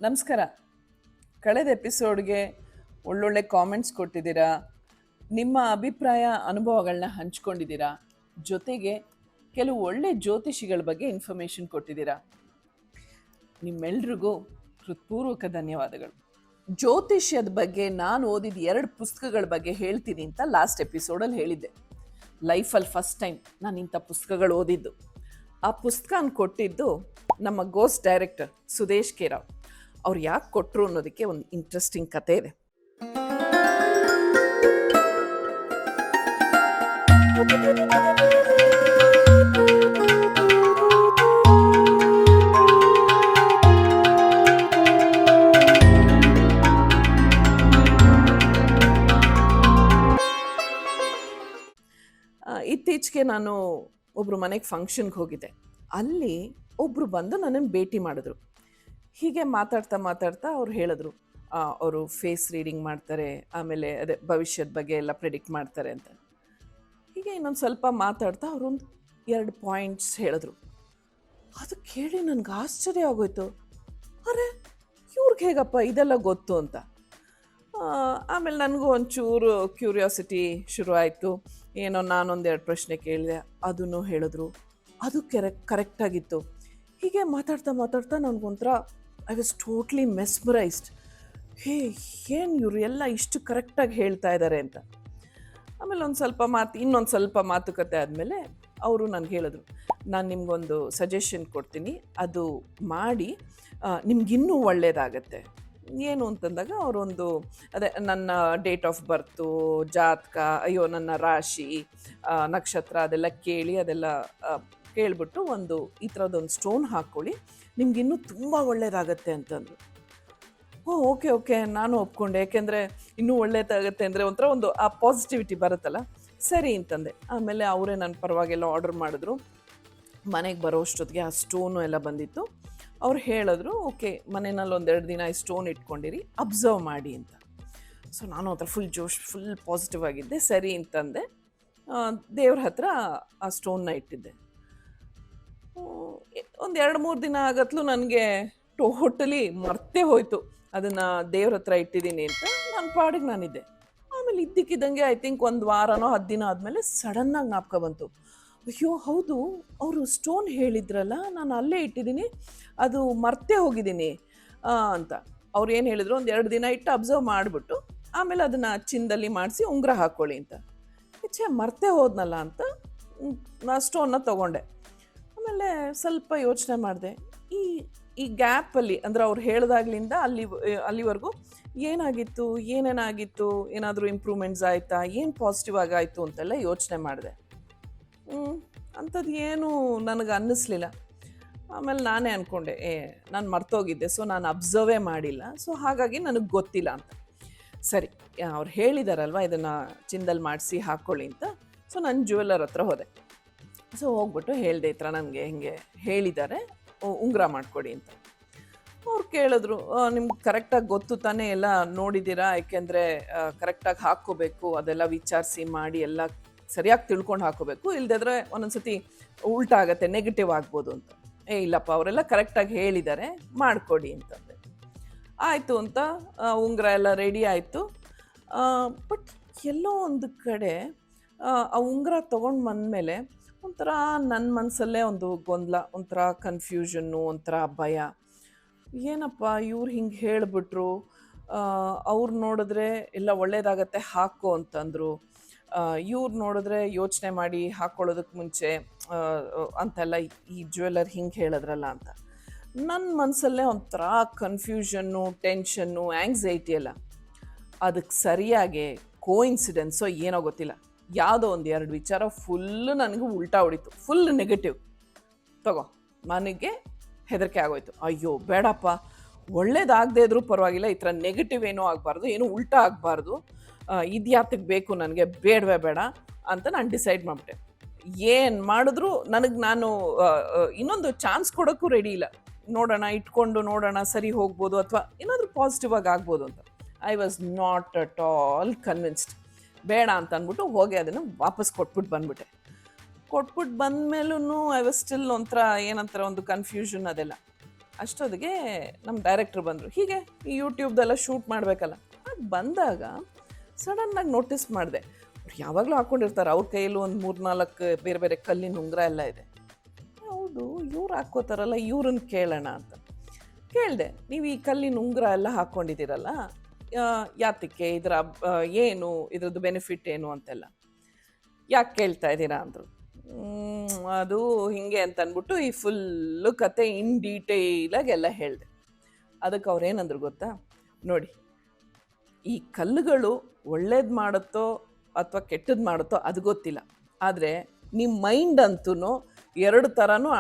ನಮಸ್ಕಾರ. ಕಳೆದ ಎಪಿಸೋಡ್ಗೆ ಒಳ್ಳೊಳ್ಳೆ ಕಾಮೆಂಟ್ಸ್ ಕೊಟ್ಟಿದ್ದೀರಾ, ನಿಮ್ಮ ಅಭಿಪ್ರಾಯ ಅನುಭವಗಳನ್ನ ಹಂಚ್ಕೊಂಡಿದ್ದೀರಾ, ಜೊತೆಗೆ ಕೆಲವು ಒಳ್ಳೆ ಜ್ಯೋತಿಷಿಗಳ ಬಗ್ಗೆ ಇನ್ಫಾರ್ಮೇಷನ್ ಕೊಟ್ಟಿದ್ದೀರಾ. ನಿಮ್ಮೆಲ್ರಿಗೂ ಹೃತ್ಪೂರ್ವಕ ಧನ್ಯವಾದಗಳು. ಜ್ಯೋತಿಷ್ಯದ ಬಗ್ಗೆ ನಾನು ಓದಿದ 2 ಪುಸ್ತಕಗಳ ಬಗ್ಗೆ ಹೇಳ್ತೀನಿ ಅಂತ ಲಾಸ್ಟ್ ಎಪಿಸೋಡಲ್ಲಿ ಹೇಳಿದ್ದೆ. ಲೈಫಲ್ಲಿ ಫಸ್ಟ್ ಟೈಮ್ ನಾನು ಇಂಥ ಪುಸ್ತಕಗಳು ಓದಿದ್ದು. ಆ ಪುಸ್ತಕನ ಕೊಟ್ಟಿದ್ದು ನಮ್ಮ ghost director Sudesh K Rao. ಅವ್ರು ಯಾಕೆ ಕೊಟ್ಟರು ಅನ್ನೋದಕ್ಕೆ ಒಂದು ಇಂಟ್ರೆಸ್ಟಿಂಗ್ ಕತೆ ಇದೆ. ಇತ್ತೀಚೆಗೆ ನಾನು ಒಬ್ಬರು ಮನೆಗೆ ಫಂಕ್ಷನ್ಗೆ ಹೋಗಿದ್ದೆ. ಅಲ್ಲಿ ಒಬ್ಬರು ಬಂದು ನನ್ನನ್ನು ಭೇಟಿ ಮಾಡಿದ್ರು. ಹೀಗೆ ಮಾತಾಡ್ತಾ ಅವ್ರು ಹೇಳಿದ್ರು, ಅವರು ಫೇಸ್ ರೀಡಿಂಗ್ ಮಾಡ್ತಾರೆ, ಆಮೇಲೆ ಅದೇ ಭವಿಷ್ಯದ ಬಗ್ಗೆ ಎಲ್ಲ ಪ್ರಿಡಿಕ್ಟ್ ಮಾಡ್ತಾರೆ ಅಂತ. ಹೀಗೆ ಇನ್ನೊಂದು ಸ್ವಲ್ಪ ಮಾತಾಡ್ತಾ ಅವರೊಂದು 2 ಪಾಯಿಂಟ್ಸ್ ಹೇಳಿದ್ರು. ಅದು ಕೇಳಿ ನನಗೆ ಆಶ್ಚರ್ಯ ಆಗೋಯ್ತು. ಅರೆ, ಇವ್ರಿಗೆ ಹೇಗಪ್ಪ ಇದೆಲ್ಲ ಗೊತ್ತು ಅಂತ. ಆಮೇಲೆ ನನಗೂ ಒಂಚೂರು ಕ್ಯೂರಿಯಾಸಿಟಿ ಶುರುವಾಯಿತು. ಏನೋ ನಾನೊಂದೆರಡು ಪ್ರಶ್ನೆ ಕೇಳಿದೆ, ಅದನ್ನು ಹೇಳಿದ್ರು. ಅದು ಕರೆಕ್ಟಾಗಿತ್ತು. ಹೀಗೆ ಮಾತಾಡ್ತಾ ನನಗೊಂಥರ ಐ ವಾಸ್ ಟೋಟ್ಲಿ ಮೆಸ್ಮರೈಸ್ಡ್. ಏನು ಇವರು ಎಲ್ಲ ಇಷ್ಟು ಕರೆಕ್ಟಾಗಿ ಹೇಳ್ತಾ ಇದ್ದಾರೆ ಅಂತ. ಆಮೇಲೆ ಇನ್ನೊಂದು ಸ್ವಲ್ಪ ಮಾತುಕತೆ ಆದಮೇಲೆ ಅವರು ನನಗೆ ಹೇಳಿದ್ರು, ನಾನು ನಿಮಗೊಂದು ಸಜೆಷನ್ ಕೊಡ್ತೀನಿ, ಅದು ಮಾಡಿ ನಿಮಗಿನ್ನೂ ಒಳ್ಳೆಯದಾಗತ್ತೆ. ಏನು ಅಂತಂದಾಗ ಅವರೊಂದು ನನ್ನ ಡೇಟ್ ಆಫ್ ಬರ್ತು, ಜಾತಕ, ನನ್ನ ರಾಶಿ, ನಕ್ಷತ್ರ ಅದೆಲ್ಲ ಕೇಳಿಬಿಟ್ಟು ಈ ಥರದೊಂದು ಸ್ಟೋನ್ ಹಾಕ್ಕೊಳ್ಳಿ, ನಿಮಗಿನ್ನೂ ತುಂಬ ಒಳ್ಳೆಯದಾಗತ್ತೆ ಅಂತಂದರು. ಓಕೆ ನಾನು ಒಪ್ಕೊಂಡೆ. ಯಾಕೆಂದರೆ ಇನ್ನೂ ಒಳ್ಳೆಯದಾಗತ್ತೆ ಅಂದರೆ ಒಂದು ಆ ಪಾಸಿಟಿವಿಟಿ ಬರುತ್ತಲ್ಲ, ಸರಿ ಅಂತಂದೆ. ಆಮೇಲೆ ಅವರೇ ನನ್ನ ಪರವಾಗೆಲ್ಲ ಆರ್ಡರ್ ಮಾಡಿದ್ರು. ಮನೆಗೆ ಬರೋ ಅಷ್ಟೊತ್ತಿಗೆ ಆ ಸ್ಟೋನು ಎಲ್ಲ ಬಂದಿತ್ತು. ಅವ್ರು ಹೇಳಿದ್ರು, ಓಕೆ, ಮನೆಯಲ್ಲಿ 1-2 ದಿನ ಈ ಸ್ಟೋನ್ ಇಟ್ಕೊಂಡಿರಿ, ಅಬ್ಸರ್ವ್ ಮಾಡಿ ಅಂತ. ಸೊ ನಾನು ಒಂಥರ ಫುಲ್ ಪಾಸಿಟಿವ್ ಆಗಿದ್ದೆ. ಸರಿ ಅಂತಂದೆ. ದೇವ್ರ ಹತ್ರ ಆ ಸ್ಟೋನ್ನ ಇಟ್ಟಿದ್ದೆ. ಒಂದು 2-3 ದಿನ ಆಗತ್ಲು ನನಗೆ ಟೋಟಲಿ ಮರ್ತೇ ಹೋಯಿತು ಅದನ್ನು ದೇವ್ರ ಹತ್ರ ಇಟ್ಟಿದ್ದೀನಿ ಅಂತ. ನನ್ನ ಪಾಡಿಗೆ ನಾನಿದ್ದೆ. ಆಮೇಲೆ ಇದ್ದಕ್ಕಿದ್ದಂಗೆ ಐ ಥಿಂಕ್ 1 ವಾರನೋ 10 ದಿನ ಆದಮೇಲೆ ಸಡನ್ನಾಗಿ ಜ್ಞಾಪಕ ಬಂತು. ಅಯ್ಯೋ ಹೌದು, ಅವರು ಸ್ಟೋನ್ ಹೇಳಿದ್ರಲ್ಲ, ನಾನು ಅಲ್ಲೇ ಇಟ್ಟಿದ್ದೀನಿ, ಅದು ಮರ್ತೇ ಹೋಗಿದ್ದೀನಿ ಅಂತ. ಅವ್ರು ಏನು ಹೇಳಿದ್ರು, 1-2 ದಿನ ಇಟ್ಟು ಅಬ್ಸರ್ವ್ ಮಾಡಿಬಿಟ್ಟು ಆಮೇಲೆ ಅದನ್ನು ಚಿನ್ನದಲ್ಲಿ ಮಾಡಿಸಿ ಉಂಗುರ ಹಾಕ್ಕೊಳ್ಳಿ ಅಂತ. ಮರ್ತೇ ಹೋದ್ನಲ್ಲ ಅಂತ ನಾ ಸ್ಟೋನ್ನ ತೊಗೊಂಡೆ. ಆಮೇಲೆ ಸ್ವಲ್ಪ ಯೋಚನೆ ಮಾಡಿದೆ, ಈ ಗ್ಯಾಪಲ್ಲಿ ಅಂದರೆ ಅವ್ರು ಹೇಳಿದಾಗ್ಲಿಂದ ಅಲ್ಲಿವರೆಗೂ ಏನೇನಾಗಿತ್ತು, ಏನಾದರೂ ಇಂಪ್ರೂವ್ಮೆಂಟ್ಸ್ ಆಯಿತಾ, ಏನು ಪಾಸಿಟಿವ್ ಆಗಾಯಿತು ಅಂತೆಲ್ಲ ಯೋಚನೆ ಮಾಡಿದೆ. ಅಂಥದ್ದು ಏನೂ ನನಗೆ ಅನ್ನಿಸ್ಲಿಲ್ಲ. ಆಮೇಲೆ ನಾನೇ ಅಂದ್ಕೊಂಡೆ, ನಾನು ಮರ್ತೋಗಿದ್ದೆ, ಸೊ ನಾನು ಅಬ್ಸರ್ವೇ ಮಾಡಿಲ್ಲ, ಸೊ ಹಾಗಾಗಿ ನನಗೆ ಗೊತ್ತಿಲ್ಲ ಅಂತ. ಸರಿ, ಅವ್ರು ಹೇಳಿದಾರಲ್ವ ಇದನ್ನು ಚಿನ್ನದಲ್ಲಿ ಮಾಡಿಸಿ ಹಾಕ್ಕೊಳ್ಳಿ ಅಂತ. ಸೊ ನಾನು ಜ್ಯುವೆಲ್ಲರ್ ಹತ್ರ ಹೋದೆ. ಸೊ ಹೋಗ್ಬಿಟ್ಟು ಹೇಳಿದೆ, ಈ ಥರ ನನಗೆ ಹಿಂಗೆ ಹೇಳಿದ್ದಾರೆ, ಉಂಗುರ ಮಾಡಿಕೊಡಿ ಅಂತ. ಅವ್ರು ಕೇಳಿದ್ರು, ನಿಮ್ಗೆ ಕರೆಕ್ಟಾಗಿ ಗೊತ್ತು ತಾನೇ, ಎಲ್ಲ ನೋಡಿದ್ದೀರಾ, ಯಾಕೆಂದರೆ ಕರೆಕ್ಟಾಗಿ ಹಾಕ್ಕೋಬೇಕು, ಅದೆಲ್ಲ ವಿಚಾರಿಸಿ ಮಾಡಿ ಎಲ್ಲ ಸರಿಯಾಗಿ ತಿಳ್ಕೊಂಡು ಹಾಕೋಬೇಕು, ಇಲ್ಲದಿದ್ರೆ ಒಂದೊಂದ್ಸತಿ ಉಲ್ಟಾ ಆಗುತ್ತೆ, ನೆಗೆಟಿವ್ ಆಗ್ಬೋದು ಅಂತ. ಇಲ್ಲಪ್ಪ, ಅವರೆಲ್ಲ ಕರೆಕ್ಟಾಗಿ ಹೇಳಿದ್ದಾರೆ, ಮಾಡಿಕೊಡಿ ಅಂತಂದೆ. ಆಯಿತು ಅಂತ ಉಂಗುರ ಎಲ್ಲ ರೆಡಿ ಆಯಿತು. ಬಟ್ ಎಲ್ಲೋ ಒಂದು ಕಡೆ ಆ ಉಂಗುರ ತೊಗೊಂಡು ಬಂದಮೇಲೆ ಒಂಥರ ನನ್ನ ಮನಸ್ಸಲ್ಲೇ ಒಂದು ಗೊಂದಲ, ಒಂಥರ ಕನ್ಫ್ಯೂಷನ್ನು, ಒಂಥರ ಭಯ. ಏನಪ್ಪ ಇವ್ರು ಹಿಂಗೆ ಹೇಳಿಬಿಟ್ರು, ಅವ್ರು ನೋಡಿದ್ರೆ ಎಲ್ಲ ಒಳ್ಳೇದಾಗತ್ತೆ ಹಾಕೋ ಅಂತಂದರು, ಇವ್ರು ನೋಡಿದ್ರೆ ಯೋಚನೆ ಮಾಡಿ ಹಾಕ್ಕೊಳ್ಳೋದಕ್ಕೆ ಮುಂಚೆ ಅಂತೆಲ್ಲ ಈ ಜ್ಯುವೆಲ್ಲರ್ ಹಿಂಗೆ ಹೇಳಿದ್ರಲ್ಲ ಅಂತ. ನನ್ನ ಮನಸ್ಸಲ್ಲೇ ಒಂಥರ ಕನ್ಫ್ಯೂಷನ್ನು, ಟೆನ್ಷನ್ನು, ಆ್ಯಂಗ್ಸೈಟಿ ಎಲ್ಲ. ಅದಕ್ಕೆ ಸರಿಯಾಗಿ ಕೋಇನ್ಸಿಡೆನ್ಸೋ ಏನೋ ಗೊತ್ತಿಲ್ಲ, ಯಾವುದೋ 1-2 ವಿಚಾರ ಫುಲ್ಲು ನನಗೆ ಉಲ್ಟಾ ಹೊಡಿತು, ಫುಲ್ ನೆಗೆಟಿವ್. ನನಗೆ ಹೆದರಿಕೆ ಆಗೋಯ್ತು. ಅಯ್ಯೋ ಬೇಡಪ್ಪ, ಒಳ್ಳೇದಾಗದೇ ಇದ್ರೂ ಪರವಾಗಿಲ್ಲ, ಈ ಥರ ನೆಗೆಟಿವ್ ಏನೂ ಆಗಬಾರ್ದು, ಏನೂ ಉಲ್ಟಾ ಆಗಬಾರ್ದು, ಇದ್ಯಾತಕ್ಕೆ ಬೇಕು ನನಗೆ, ಬೇಡ ಅಂತ ನಾನು ಡಿಸೈಡ್ ಮಾಡಿಬಿಟ್ಟೆ. ಏನು ಮಾಡಿದ್ರು ನಾನು ಇನ್ನೊಂದು ಚಾನ್ಸ್ ಕೊಡೋಕ್ಕೂ ರೆಡಿ ಇಲ್ಲ. ಇಟ್ಕೊಂಡು ನೋಡೋಣ, ಸರಿ ಹೋಗ್ಬೋದು, ಅಥವಾ ಏನಾದರೂ ಪಾಸಿಟಿವ್ ಆಗಿ ಆಗ್ಬೋದು ಅಂತ. I was not at all convinced. ಬೇಡ ಅಂತ ಅಂದ್ಬಿಟ್ಟು ಹೋಗಿ ಅದನ್ನು ವಾಪಸ್ ಕೊಟ್ಬಿಟ್ಟು ಬಂದ್ಬಿಟ್ಟೆ. ಕೊಟ್ಬಿಟ್ಟು ಬಂದಮೇಲೂ ಐ ವಾಸ್ ಸ್ಟಿಲ್ ಒಂಥರ ಏನಂತಾರೆ, ಒಂದು ಕನ್ಫ್ಯೂಷನ್ ಅದೆಲ್ಲ. ಅಷ್ಟೊತ್ತಿಗೆ ನಮ್ಮ ಡೈರೆಕ್ಟ್ರ್ ಬಂದರು. ಹೀಗೆ ಈ ಯೂಟ್ಯೂಬ್ದೆಲ್ಲ ಶೂಟ್ ಮಾಡಬೇಕಲ್ಲ, ಅದು ಬಂದಾಗ ಸಡನ್ನಾಗಿ ನೋಟಿಸ್ ಮಾಡಿದೆ. ಅವ್ರು ಯಾವಾಗಲೂ ಹಾಕ್ಕೊಂಡಿರ್ತಾರೆ, ಅವ್ರ ಕೈಯಲ್ಲೂ ಒಂದು 3-4 ಬೇರೆ ಬೇರೆ ಕಲ್ಲಿನ ಉಂಗುರ ಎಲ್ಲ ಇದೆ. ಹೌದು, ಇವ್ರು ಹಾಕ್ಕೋತಾರಲ್ಲ, ಇವ್ರನ್ನ ಕೇಳೋಣ ಅಂತ ಕೇಳಿದೆ. ನೀವು ಈ ಕಲ್ಲಿನ ಉಂಗುರ ಎಲ್ಲ ಹಾಕ್ಕೊಂಡಿದ್ದೀರಲ್ಲ, ಯಾತಕ್ಕೆ, ಇದರ ಏನು, ಇದ್ರದ್ದು ಬೆನಿಫಿಟ್ ಏನು ಅಂತೆಲ್ಲ ಯಾಕೆ ಕೇಳ್ತಾ ಇದ್ದೀರಾ ಅಂದರು. ಅದು ಹಿಂಗೆ ಅಂತ ಅಂದ್ಬಿಟ್ಟು ಈ ಫುಲ್ಲು ಕತೆ ಇನ್ ಡೀಟೇಲಾಗಿ ಎಲ್ಲ ಹೇಳಿದೆ. ಅದಕ್ಕೆ ಅವ್ರು ಏನಂದ್ರು ಗೊತ್ತಾ, ನೋಡಿ, ಈ ಕಲ್ಲುಗಳು ಒಳ್ಳೇದು ಮಾಡುತ್ತೋ ಅಥವಾ ಕೆಟ್ಟದ್ದು ಮಾಡುತ್ತೋ ಅದು ಗೊತ್ತಿಲ್ಲ, ಆದರೆ ನಿಮ್ಮ ಮೈಂಡ್ ಅಂತೂ 2 ಥರನೂ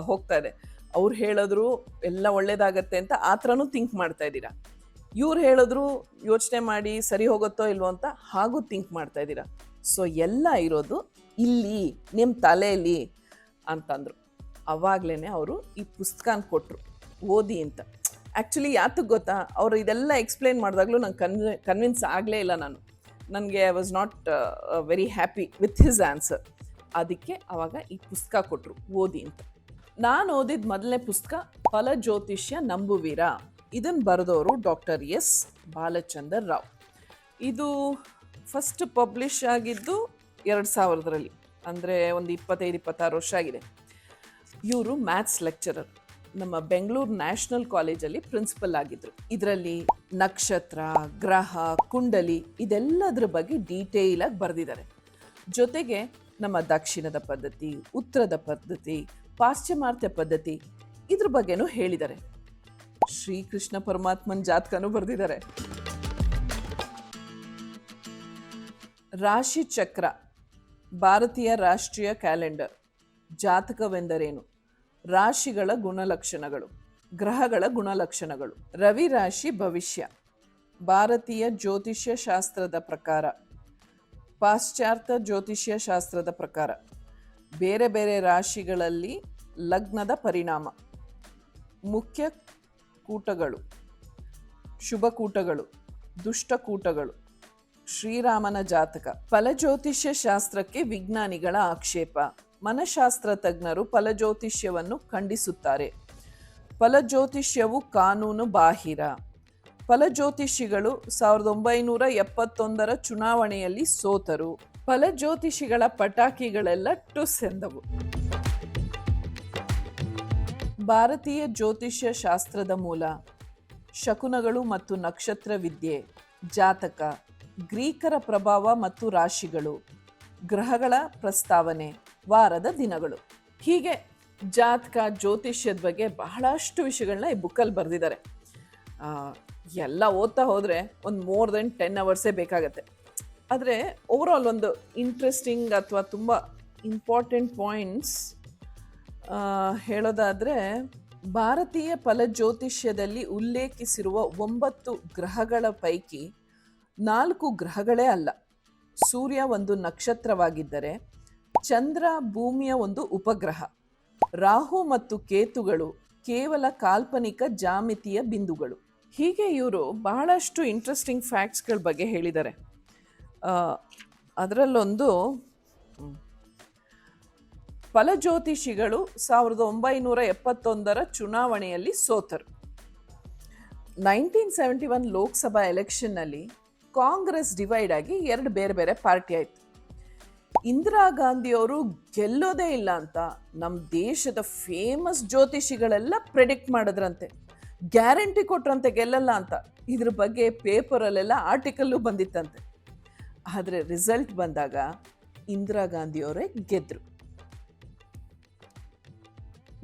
ಹೋಗ್ತಾ ಇದೆ. ಅವ್ರು ಹೇಳಿದ್ರು ಎಲ್ಲ ಒಳ್ಳೇದಾಗತ್ತೆ ಅಂತ ಆ ಥರನೂ ಥಿಂಕ್ ಮಾಡ್ತಾ ಇದ್ದೀರಾ, ಇವ್ರು ಹೇಳಿದ್ರು ಯೋಚನೆ ಮಾಡಿ ಸರಿ ಹೋಗುತ್ತೋ ಇಲ್ವೋ ಅಂತ ಹಾಗೂ ಥಿಂಕ್ ಮಾಡ್ತಾ ಇದ್ದೀರಾ. ಸೊ ಎಲ್ಲ ಇರೋದು ಇಲ್ಲಿ ನಿಮ್ಮ ತಲೆಯಲ್ಲಿ ಅಂತಂದರು. ಅವಾಗಲೇ ಅವರು ಈ ಪುಸ್ತಕನ ಕೊಟ್ಟರು, ಓದಿ ಅಂತ. ಆ್ಯಕ್ಚುಲಿ ಯಾತಕ್ಕೆ ಗೊತ್ತಾ, ಅವರು ಇದೆಲ್ಲ ಎಕ್ಸ್ಪ್ಲೇನ್ ಮಾಡಿದಾಗಲೂ ನಂಗೆ ಕನ್ವಿನ್ಸ್ ಆಗಲೇ ಇಲ್ಲ. ನನಗೆ I was not very happy with his answer. ಅದಕ್ಕೆ ಆವಾಗ ಈ ಪುಸ್ತಕ ಕೊಟ್ಟರು, ಓದಿ ಅಂತ. ನಾನು ಓದಿದ ಮೊದಲನೇ ಪುಸ್ತಕ ಫಲಜ್ಯೋತಿಷ್ಯ ನಂಬುವೀರ. ಇದನ್ನು ಬರೆದವರು ಡಾಕ್ಟರ್ ಎಸ್ ಬಾಲಚಂದರ್ ರಾವ್. ಇದು ಫಸ್ಟ್ ಪಬ್ಲಿಷ್ ಆಗಿದ್ದು 2000ರಲ್ಲಿ, ಅಂದರೆ ಒಂದು 25-26 ವರ್ಷ ಆಗಿದೆ. ಇವರು ಮ್ಯಾಥ್ಸ್ ಲೆಕ್ಚರರ್, ನಮ್ಮ ಬೆಂಗಳೂರು ನ್ಯಾಷನಲ್ ಕಾಲೇಜಲ್ಲಿ ಪ್ರಿನ್ಸಿಪಲ್ ಆಗಿದ್ದರು. ಇದರಲ್ಲಿ ನಕ್ಷತ್ರ, ಗ್ರಹ, ಕುಂಡಲಿ ಇದೆಲ್ಲದರ ಬಗ್ಗೆ ಡೀಟೇಲಾಗಿ ಬರೆದಿದ್ದಾರೆ. ಜೊತೆಗೆ ನಮ್ಮ ದಕ್ಷಿಣದ ಪದ್ಧತಿ, ಉತ್ತರದ ಪದ್ಧತಿ, ಪಾಶ್ಚಿಮಾತ್ಯ ಪದ್ಧತಿ ಇದ್ರ ಬಗ್ಗೆನೂ ಹೇಳಿದ್ದಾರೆ. ಶ್ರೀಕೃಷ್ಣ ಪರಮಾತ್ಮನ ಜಾತಕನೂ ಬರೆದಿದ್ದಾರೆ. ರಾಶಿ ಚಕ್ರ, ಭಾರತೀಯ ರಾಷ್ಟ್ರೀಯ ಕ್ಯಾಲೆಂಡರ್, ಜಾತಕವೆಂದರೇನು, ರಾಶಿಗಳ ಗುಣಲಕ್ಷಣಗಳು, ಗ್ರಹಗಳ ಗುಣಲಕ್ಷಣಗಳು, ರವಿ ರಾಶಿ ಭವಿಷ್ಯ, ಭಾರತೀಯ ಜ್ಯೋತಿಷ್ಯ ಶಾಸ್ತ್ರದ ಪ್ರಕಾರ, ಪಾಶ್ಚಾತ್ಯ ಜ್ಯೋತಿಷ್ಯ ಶಾಸ್ತ್ರದ ಪ್ರಕಾರ, ಬೇರೆ ಬೇರೆ ರಾಶಿಗಳಲ್ಲಿ ಲಗ್ನದ ಪರಿಣಾಮ, ಮುಖ್ಯ ಕೂಟಗಳು, ಶುಭಕೂಟಗಳು, ದುಷ್ಟಕೂಟಗಳು, ಶ್ರೀರಾಮನ ಜಾತಕ. ಫಲಜ್ಯೋತಿಷ್ಯ ಶಾಸ್ತ್ರಕ್ಕೆ ವಿಜ್ಞಾನಿಗಳ ಆಕ್ಷೇಪ. ಮನಃಶಾಸ್ತ್ರ ತಜ್ಞರು ಫಲಜ್ಯೋತಿಷ್ಯವನ್ನು ಖಂಡಿಸುತ್ತಾರೆ. ಫಲಜ್ಯೋತಿಷ್ಯವು ಕಾನೂನು ಬಾಹಿರ. ಫಲಜ್ಯೋತಿಷಿಗಳು 1971ರ ಚುನಾವಣೆಯಲ್ಲಿ ಸೋತರು. ಫಲಜ್ಯೋತಿಷಿಗಳ ಪಟಾಕಿಗಳೆಲ್ಲ ಟುಸ್ ಎಂದವು. ಭಾರತೀಯ ಜ್ಯೋತಿಷ್ಯ ಶಾಸ್ತ್ರದ ಮೂಲ ಶಕುನಗಳು ಮತ್ತು ನಕ್ಷತ್ರ ವಿದ್ಯೆ, ಜಾತಕ, ಗ್ರೀಕರ ಪ್ರಭಾವ ಮತ್ತು ರಾಶಿಗಳು, ಗ್ರಹಗಳ ಪ್ರಸ್ತಾವನೆ, ವಾರದ ದಿನಗಳು. ಹೀಗೆ ಜಾತಕ, ಜ್ಯೋತಿಷ್ಯದ ಬಗ್ಗೆ ಬಹಳಷ್ಟು ವಿಷಯಗಳನ್ನ ಈ ಬುಕ್ಕಲ್ಲಿ ಬರೆದಿದ್ದಾರೆ. ಎಲ್ಲ ಓದ್ತಾ ಹೋದರೆ ಒಂದು ಮೋರ್ ದೆನ್ 10 ಅವರ್ಸೇ ಬೇಕಾಗತ್ತೆ. ಆದರೆ ಓವರಾಲ್ ಒಂದು ಇಂಟ್ರೆಸ್ಟಿಂಗ್ ಅಥವಾ ತುಂಬ ಇಂಪಾರ್ಟೆಂಟ್ ಪಾಯಿಂಟ್ಸ್ ಹೇಳೋದಾದರೆ, ಭಾರತೀಯ ಫಲಜ್ಯೋತಿಷ್ಯದಲ್ಲಿ ಉಲ್ಲೇಖಿಸಿರುವ 9 ಗ್ರಹಗಳ ಪೈಕಿ 4 ಗ್ರಹಗಳೇ ಅಲ್ಲ. ಸೂರ್ಯ ಒಂದು ನಕ್ಷತ್ರವಾಗಿದ್ದರೆ ಚಂದ್ರ ಭೂಮಿಯ ಒಂದು ಉಪಗ್ರಹ. ರಾಹು ಮತ್ತು ಕೇತುಗಳು ಕೇವಲ ಕಾಲ್ಪನಿಕ ಜಾಮಿತಿಯ ಬಿಂದುಗಳು. ಹೀಗೆ ಇವರು ಬಹಳಷ್ಟು ಇಂಟ್ರೆಸ್ಟಿಂಗ್ ಫ್ಯಾಕ್ಟ್ಸ್ಗಳ ಬಗ್ಗೆ ಹೇಳಿದ್ದಾರೆ. ಅದರಲ್ಲೊಂದು, ಫಲಜ್ಯೋತಿಷಿಗಳು 1971ರ ಚುನಾವಣೆಯಲ್ಲಿ ಸೋತರು. 1971 ಲೋಕಸಭಾ ಎಲೆಕ್ಷನ್ನಲ್ಲಿ ಕಾಂಗ್ರೆಸ್ ಡಿವೈಡ್ ಆಗಿ 2 ಬೇರೆ ಬೇರೆ ಪಾರ್ಟಿ ಆಯಿತು. ಇಂದಿರಾ ಗಾಂಧಿಯವರು ಗೆಲ್ಲೋದೇ ಇಲ್ಲ ಅಂತ ನಮ್ಮ ದೇಶದ ಫೇಮಸ್ ಜ್ಯೋತಿಷಿಗಳೆಲ್ಲ ಪ್ರೆಡಿಕ್ಟ್ ಮಾಡಿದ್ರಂತೆ, ಗ್ಯಾರಂಟಿ ಕೊಟ್ರಂತೆ ಗೆಲ್ಲಲ್ಲ ಅಂತ. ಇದ್ರ ಬಗ್ಗೆ ಪೇಪರಲ್ಲೆಲ್ಲ ಆರ್ಟಿಕಲ್ಲು ಬಂದಿತ್ತಂತೆ. ಆದರೆ ರಿಸಲ್ಟ್ ಬಂದಾಗ ಇಂದಿರಾ ಗಾಂಧಿಯವರೇ ಗೆದ್ರು.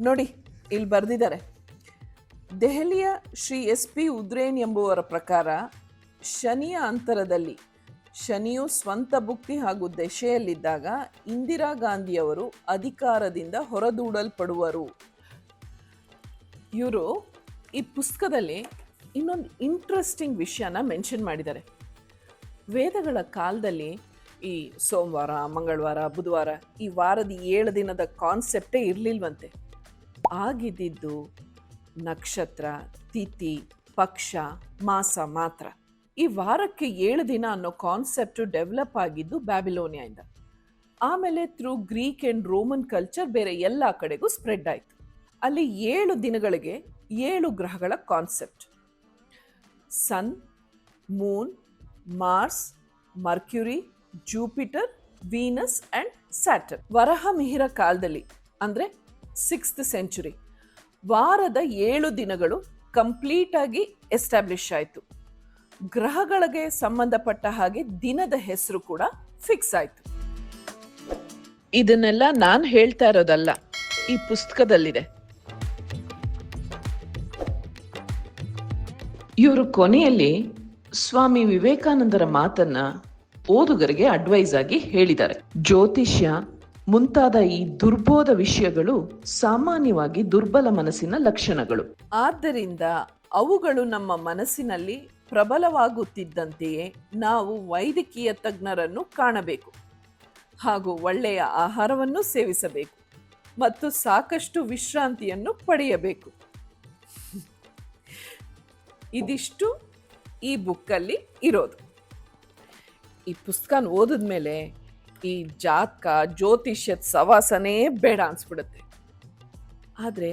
ನೋಡಿ, ಇಲ್ಲಿ ಬರೆದಿದ್ದಾರೆ. ದೆಹಲಿಯ ಶ್ರೀ SP ಉದ್ರೇನ್ ಎಂಬುವರ ಪ್ರಕಾರ ಶನಿಯ ಅಂತರದಲ್ಲಿ ಶನಿಯು ಸ್ವಂತ ಭುಕ್ತಿ ಹಾಗೂ ದಶೆಯಲ್ಲಿದ್ದಾಗ ಇಂದಿರಾ ಗಾಂಧಿಯವರು ಅಧಿಕಾರದಿಂದ ಹೊರದೂಡಲ್ಪಡುವರು. ಇವರು ಈ ಪುಸ್ತಕದಲ್ಲಿ ಇನ್ನೊಂದು ಇಂಟ್ರೆಸ್ಟಿಂಗ್ ವಿಷಯನ ಮೆನ್ಷನ್ ಮಾಡಿದ್ದಾರೆ. ವೇದಗಳ ಕಾಲದಲ್ಲಿ ಈ ಸೋಮವಾರ, ಮಂಗಳವಾರ, ಬುಧವಾರ ಈ ವಾರದ 7 ದಿನದ ಕಾನ್ಸೆಪ್ಟೇ ಇರಲಿಲ್ವಂತೆ. ಆಗಿದ್ದು ನಕ್ಷತ್ರ, ತಿಥಿ, ಪಕ್ಷ, ಮಾಸ ಮಾತ್ರ. ಈ ವಾರಕ್ಕೆ 7 ದಿನ ಅನ್ನೋ ಕಾನ್ಸೆಪ್ಟು ಡೆವಲಪ್ ಆಗಿದ್ದು ಬ್ಯಾಬಿಲೋನಿಯಾಯಿಂದ. ಆಮೇಲೆ through Greek and Roman culture ಬೇರೆ ಎಲ್ಲ ಕಡೆಗೂ ಸ್ಪ್ರೆಡ್ ಆಯಿತು. ಅಲ್ಲಿ 7 ದಿನಗಳಿಗೆ 7 ಗ್ರಹಗಳ concept: sun, moon, Mars, Mercury, Jupiter, Venus and Saturn. Varaha Mihira ಕಾಲದಲ್ಲಿ ಅಂದರೆ 6th ಸೆಂಚುರಿ ವಾರದ 7 ದಿನಗಳು ಕಂಪ್ಲೀಟ್ ಆಗಿ ಎಸ್ಟಾಬ್ಲಿಷ್ ಆಯಿತು. ಗ್ರಹಗಳಿಗೆ ಸಂಬಂಧಪಟ್ಟ ಹಾಗೆ ದಿನದ ಹೆಸರು ಕೂಡ ಫಿಕ್ಸ್ ಆಯಿತು. ಇದನ್ನೆಲ್ಲ ನಾನು ಹೇಳ್ತಾ ಇರೋದಲ್ಲ, ಈ ಪುಸ್ತಕದಲ್ಲಿದೆ. ಇವರು ಕೊನೆಯಲ್ಲಿ ಸ್ವಾಮಿ ವಿವೇಕಾನಂದರ ಮಾತನ್ನ ಓದುಗರಿಗೆ ಅಡ್ವೈಸ್ ಆಗಿ ಹೇಳಿದ್ದಾರೆ. ಜ್ಯೋತಿಷ್ಯ ಮುಂತಾದ ಈ ದುರ್ಬೋಧ ವಿಷಯಗಳು ಸಾಮಾನ್ಯವಾಗಿ ದುರ್ಬಲ ಮನಸ್ಸಿನ ಲಕ್ಷಣಗಳು. ಆದ್ದರಿಂದ ಅವುಗಳು ನಮ್ಮ ಮನಸ್ಸಿನಲ್ಲಿ ಪ್ರಬಲವಾಗುತ್ತಿದ್ದಂತೆಯೇ ನಾವು ವೈದ್ಯಕೀಯ ತಜ್ಞರನ್ನು ಕಾಣಬೇಕು ಹಾಗೂ ಒಳ್ಳೆಯ ಆಹಾರವನ್ನು ಸೇವಿಸಬೇಕು ಮತ್ತು ಸಾಕಷ್ಟು ವಿಶ್ರಾಂತಿಯನ್ನು ಪಡೆಯಬೇಕು. ಇದಿಷ್ಟು ಈ ಬುಕ್ಕಲ್ಲಿ ಇರೋದು. ಈ ಪುಸ್ತಕನ ಓದಿದ್ಮೇಲೆ ಈ ಜಾತಕ ಜ್ಯೋತಿಷ್ಯದ ಸವಾಸನೇ ಬೇಡ ಅನ್ಸ್ಬಿಡುತ್ತೆ. ಆದರೆ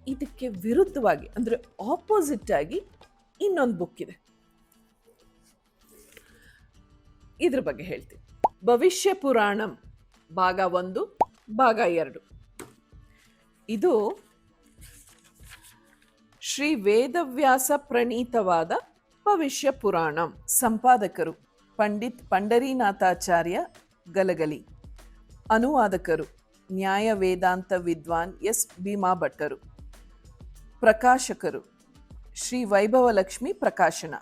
ಇದಕ್ಕೆ ವಿರುದ್ಧವಾಗಿ ಅಂದರೆ ಆಪೋಸಿಟ್ ಆಗಿ ಇನ್ನೊಂದು ಬುಕ್ ಇದೆ, ಇದ್ರ ಬಗ್ಗೆ ಹೇಳ್ತೀನಿ. ಭವಿಷ್ಯ ಪುರಾಣಂ ಭಾಗ 1 ಭಾಗ 2. ಇದು ಶ್ರೀ ವೇದವ್ಯಾಸ ಪ್ರಣೀತವಾದ ಭವಿಷ್ಯ ಪುರಾಣಂ. ಸಂಪಾದಕರು ಪಂಡಿತ್ ಪಂಡರೀನಾಥಾಚಾರ್ಯ ಗಲಗಲಿ. ಅನುವಾದಕರು ನ್ಯಾಯ ವೇದಾಂತ ವಿದ್ವಾನ್ ಎಸ್ ಭೀಮಾ ಭಟ್ಟರು. ಪ್ರಕಾಶಕರು ಶ್ರೀ ವೈಭವಲಕ್ಷ್ಮಿ ಪ್ರಕಾಶನ.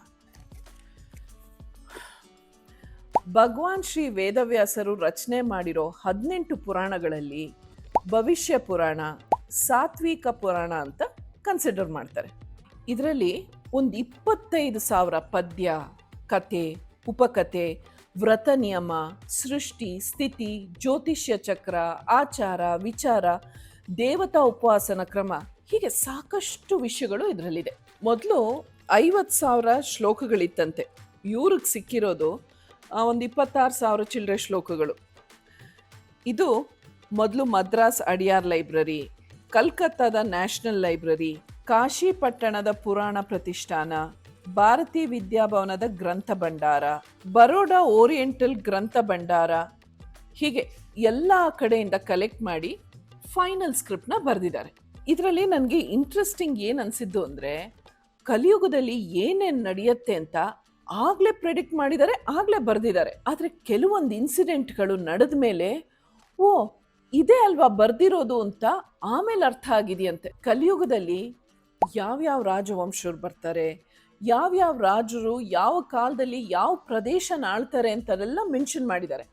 ಭಗವಾನ್ ಶ್ರೀ ವೇದವ್ಯಾಸರು ರಚನೆ ಮಾಡಿರೋ 18 ಪುರಾಣಗಳಲ್ಲಿ ಭವಿಷ್ಯ ಪುರಾಣ ಸಾತ್ವಿಕ ಪುರಾಣ ಅಂತ ಕನ್ಸಿಡರ್ ಮಾಡ್ತಾರೆ. ಇದರಲ್ಲಿ ಒಂದು 25,000 ಪದ್ಯ, ಕತೆ, ಉಪಕತೆ, ವ್ರತ ನಿಯಮ, ಸೃಷ್ಟಿ, ಸ್ಥಿತಿ, ಜ್ಯೋತಿಷ್ಯ ಚಕ್ರ, ಆಚಾರ, ವಿಚಾರ, ದೇವತಾ ಉಪವಾಸನ ಕ್ರಮ, ಹೀಗೆ ಸಾಕಷ್ಟು ವಿಷಯಗಳು ಇದರಲ್ಲಿದೆ. ಮೊದಲು 50,000 ಶ್ಲೋಕಗಳಿತ್ತಂತೆ. ಇವ್ರಿಗೆ ಸಿಕ್ಕಿರೋದು ಒಂದು 26,000 ಚಿಲ್ಲರೆ ಶ್ಲೋಕಗಳು. ಇದು ಮೊದಲು ಮದ್ರಾಸ್ ಅಡಿಯಾರ್ ಲೈಬ್ರರಿ, ಕಲ್ಕತ್ತಾದ ನ್ಯಾಷನಲ್ ಲೈಬ್ರರಿ, ಕಾಶಿ ಪಟ್ಟಣದ ಪುರಾಣ ಪ್ರತಿಷ್ಠಾನ, ಭಾರತೀ ವಿದ್ಯಾಭವನದ ಗ್ರಂಥ ಭಂಡಾರ, ಬರೋಡಾ ಓರಿಯೆಂಟಲ್ ಗ್ರಂಥ ಭಂಡಾರ, ಹೀಗೆ ಎಲ್ಲ ಕಡೆಯಿಂದ ಕಲೆಕ್ಟ್ ಮಾಡಿ ಫೈನಲ್ ಸ್ಕ್ರಿಪ್ಟ್ನ ಬರೆದಿದ್ದಾರೆ. ಇದರಲ್ಲಿ ನನಗೆ ಇಂಟ್ರೆಸ್ಟಿಂಗ್ ಏನು ಅನಿಸಿದ್ದು ಅಂದರೆ, ಕಲಿಯುಗದಲ್ಲಿ ಏನೇನು ನಡೆಯುತ್ತೆ ಅಂತ ಆಗಲೇ ಪ್ರೆಡಿಕ್ಟ್ ಮಾಡಿದ್ದಾರೆ, ಆಗಲೇ ಬರೆದಿದ್ದಾರೆ. ಆದರೆ ಕೆಲವೊಂದು ಇನ್ಸಿಡೆಂಟ್ಗಳು ನಡೆದ ಮೇಲೆ ಓ ಇದೇ ಅಲ್ವಾ ಬರ್ದಿರೋದು ಅಂತ ಆಮೇಲೆ ಅರ್ಥ ಆಗಿದೆಯಂತೆ. ಕಲಿಯುಗದಲ್ಲಿ ಯಾವ್ಯಾವ ರಾಜವಂಶರು ಬರ್ತಾರೆ, ಯಾವ್ಯಾವ ರಾಜರು ಯಾವ ಕಾಲದಲ್ಲಿ ಯಾವ ಪ್ರದೇಶನ ಆಳ್ತಾರೆ ಅಂತೆಲ್ಲ ಮೆನ್ಷನ್ ಮಾಡಿದ್ದಾರೆ.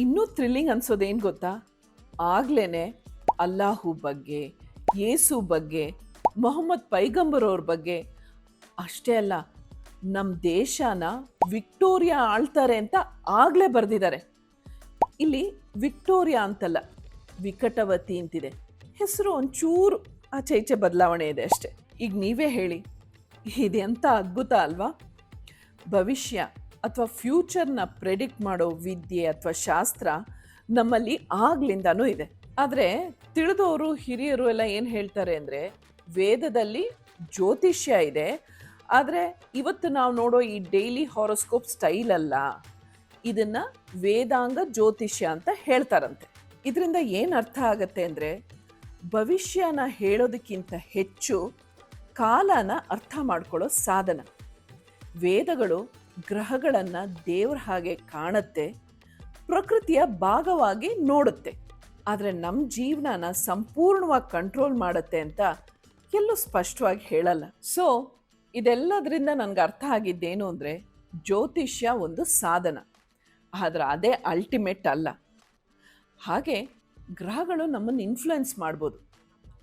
ಇನ್ನೂ ಥ್ರಿಲ್ಲಿಂಗ್ ಅನ್ಸೋದೇನು ಗೊತ್ತಾ, ಆಗ್ಲೇ ಅಲ್ಲಾಹು ಬಗ್ಗೆ, ಯೇಸು ಬಗ್ಗೆ, ಮೊಹಮ್ಮದ್ ಪೈಗಂಬರ್ ಅವ್ರ ಬಗ್ಗೆ, ಅಷ್ಟೇ ಅಲ್ಲ ನಮ್ಮ ದೇಶನ ವಿಕ್ಟೋರಿಯಾ ಆಳ್ತಾರೆ ಅಂತ ಆಗಲೇ ಬರೆದಿದ್ದಾರೆ. ಇಲ್ಲಿ ವಿಕ್ಟೋರಿಯಾ ಅಂತಲ್ಲ, ವಿಕಟವತಿ ಅಂತಿದೆ. ಹೆಸರು ಒಂಚೂರು ಆಚೆ ಈಚೆ ಬದಲಾವಣೆ ಇದೆ ಅಷ್ಟೆ. ಈಗ ನೀವೇ ಹೇಳಿ, ಇದೆಂಥ ಅದ್ಭುತ ಅಲ್ವಾ? ಭವಿಷ್ಯ ಅಥವಾ ಫ್ಯೂಚರ್ನ ಪ್ರೆಡಿಕ್ಟ್ ಮಾಡೋ ವಿದ್ಯೆ ಅಥವಾ ಶಾಸ್ತ್ರ ನಮ್ಮಲ್ಲಿ ಆಗ್ಲಿಂದನೂ ಇದೆ. ಆದರೆ ತಿಳಿದವರು ಹಿರಿಯರು ಎಲ್ಲ ಏನು ಹೇಳ್ತಾರೆ ಅಂದರೆ, ವೇದದಲ್ಲಿ ಜ್ಯೋತಿಷ್ಯ ಇದೆ, ಆದರೆ ಇವತ್ತು ನಾವು ನೋಡೋ ಈ ಡೈಲಿ ಹಾರೋಸ್ಕೋಪ್ ಸ್ಟೈಲ್ ಅಲ್ಲ, ಇದನ್ನು ವೇದಾಂಗ ಜ್ಯೋತಿಷ್ಯ ಅಂತ ಹೇಳ್ತಾರಂತೆ. ಇದರಿಂದ ಏನು ಅರ್ಥ ಆಗತ್ತೆ ಅಂದರೆ, ಭವಿಷ್ಯನ ಹೇಳೋದಕ್ಕಿಂತ ಹೆಚ್ಚು ಕಾಲನ ಅರ್ಥ ಮಾಡ್ಕೊಳ್ಳೋ ಸಾಧನ. ವೇದಗಳು ಗ್ರಹಗಳನ್ನು ದೇವ್ರ ಹಾಗೆ ಕಾಣುತ್ತೆ, ಪ್ರಕೃತಿಯ ಭಾಗವಾಗಿ ನೋಡುತ್ತೆ. ಆದರೆ ನಮ್ಮ ಜೀವನನ ಸಂಪೂರ್ಣವಾಗಿ ಕಂಟ್ರೋಲ್ ಮಾಡುತ್ತೆ ಅಂತ ಎಲ್ಲೂ ಸ್ಪಷ್ಟವಾಗಿ ಹೇಳಲ್ಲ. ಸೊ ಇದೆಲ್ಲದರಿಂದ ನನಗೆ ಅರ್ಥ ಆಗಿದ್ದೇನು ಅಂದರೆ, ಜ್ಯೋತಿಷ್ಯ ಒಂದು ಸಾಧನ, ಆದರೆ ಅದೇ ಅಲ್ಟಿಮೇಟ್ ಅಲ್ಲ. ಹಾಗೆ ಗ್ರಹಗಳು ನಮ್ಮನ್ನು ಇನ್ಫ್ಲುಯೆನ್ಸ್ ಮಾಡ್ಬೋದು,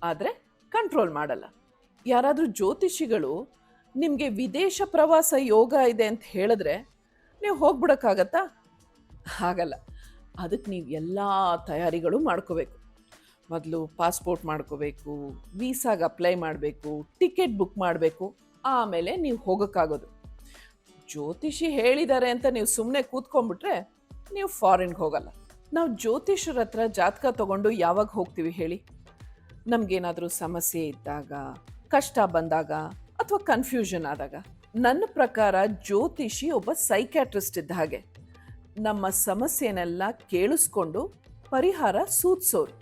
ಆದರೆ ಕಂಟ್ರೋಲ್ ಮಾಡಲ್ಲ. ಯಾರಾದರೂ ಜ್ಯೋತಿಷಿಗಳು ನಿಮಗೆ ವಿದೇಶ ಪ್ರವಾಸ ಯೋಗ ಇದೆ ಅಂತ ಹೇಳಿದ್ರೆ ನೀವು ಹೋಗ್ಬಿಡೋಕ್ಕಾಗತ್ತಾ? ಹಾಗಲ್ಲ. ಅದಕ್ಕೆ ನೀವು ಎಲ್ಲ ತಯಾರಿಗಳು ಮಾಡ್ಕೋಬೇಕು. ಮೊದಲು ಪಾಸ್ಪೋರ್ಟ್ ಮಾಡ್ಕೋಬೇಕು, ವೀಸಾಗೆ ಅಪ್ಲೈ ಮಾಡಬೇಕು, ಟಿಕೆಟ್ ಬುಕ್ ಮಾಡಬೇಕು, ಆಮೇಲೆ ನೀವು ಹೋಗೋಕ್ಕಾಗೋದು. ಜ್ಯೋತಿಷಿ ಹೇಳಿದ್ದಾರೆ ಅಂತ ನೀವು ಸುಮ್ಮನೆ ಕೂತ್ಕೊಂಡ್ಬಿಟ್ರೆ ನೀವು ಫಾರಿನ್ಗೆ ಹೋಗಲ್ಲ. ನಾವು ಜ್ಯೋತಿಷರ ಹತ್ರ ಜಾತಕ ತೊಗೊಂಡು ಯಾವಾಗ ಹೋಗ್ತೀವಿ ಹೇಳಿ? ನಮಗೇನಾದರೂ ಸಮಸ್ಯೆ ಇದ್ದಾಗ, ಕಷ್ಟ ಬಂದಾಗ ಅಥವಾ ಕನ್ಫ್ಯೂಷನ್ ಆದಾಗ. ನನ್ನ ಪ್ರಕಾರ ಜ್ಯೋತಿಷಿ ಒಬ್ಬ ಸೈಕ್ಯಾಟ್ರಿಸ್ಟ್ ಇದ್ದ ಹಾಗೆ. ನಮ್ಮ ಸಮಸ್ಯೆನೆಲ್ಲ ಕೇಳಿಸ್ಕೊಂಡು ಪರಿಹಾರ ಸೂಚಿಸೋರು.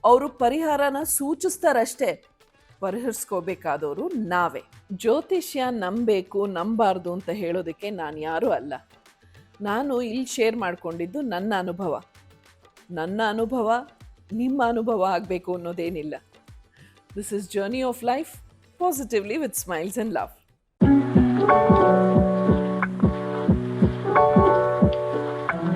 ಅವರು ಪರಿಹಾರನ ಸೂಚಿಸ್ತಾರಷ್ಟೇ, ಪರಿಹರಿಸ್ಕೋಬೇಕಾದವರು ನಾವೇ. ಜ್ಯೋತಿಷ್ಯ ನಂಬಬೇಕು ನಂಬಾರ್ದು ಅಂತ ಹೇಳೋದಕ್ಕೆ ನಾನು ಯಾರೂ ಅಲ್ಲ. ನಾನು ಇಲ್ಲಿ ಶೇರ್ ಮಾಡ್ಕೊಂಡಿದ್ದು ನನ್ನ ಅನುಭವ. ನನ್ನ ಅನುಭವ ನಿಮ್ಮ ಅನುಭವ ಆಗಬೇಕು ಅನ್ನೋದೇನಿಲ್ಲ. This is journey of life positively with smiles and love.